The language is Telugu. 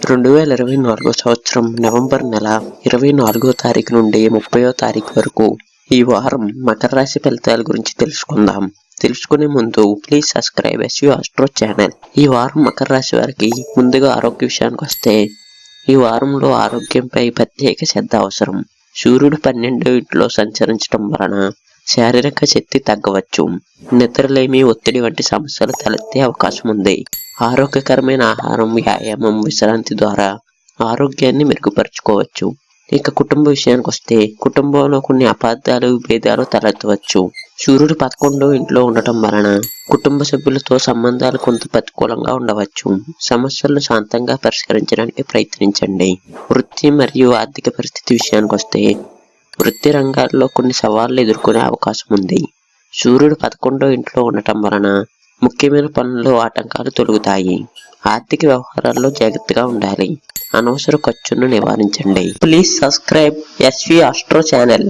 2024 సంవత్సరం నవంబర్ నెల 24వ తారీఖు నుండి 30వ తారీఖు వరకు ఈ వారం మకర రాశి ఫలితాల గురించి తెలుసుకుందాం. తెలుసుకునే ముందు please subscribe SV Astro channel. ఈ వారం మకర రాశి వారికి ముందుగా ఆరోగ్య విషయానికి వస్తే ఈ వారంలో ఆరోగ్యంపై ప్రత్యేక శ్రద్ధ అవసరం. సూర్యుడు 12వ ఇంట్లో సంచరించడం వలన శారీరక శక్తి తగ్గవచ్చు. నిద్రలేమి, ఒత్తిడి వంటి సమస్యలు తలెత్తే అవకాశం ఉంది. ఆరోగ్యకరమైన ఆహారం, వ్యాయామం, విశ్రాంతి ద్వారా ఆరోగ్యాన్ని మెరుగుపరుచుకోవచ్చు. ఇక కుటుంబ విషయానికి వస్తే కుటుంబంలో కొన్ని అపార్థాలు, విభేదాలు తలెత్తవచ్చు. సూర్యుడు 11వ ఇంట్లో ఉండటం వలన కుటుంబ సభ్యులతో సంబంధాలు కొంత ప్రతికూలంగా ఉండవచ్చు. సమస్యలను శాంతంగా పరిష్కరించడానికి ప్రయత్నించండి. వృత్తి మరియు ఆర్థిక పరిస్థితి విషయానికి వస్తే వృత్తి రంగాల్లో కొన్ని సవాళ్లు ఎదుర్కొనే అవకాశం ఉంది. సూర్యుడు 11వ ఇంట్లో ఉండటం వలన ముఖ్యమైన పనుల్లో ఆటంకాలు తొలగుతాయి. ఆర్థిక వ్యవహారాల్లో జాగ్రత్తగా ఉండాలి. అనవసర ఖర్చును నివారించండి. Please subscribe SV Astro channel.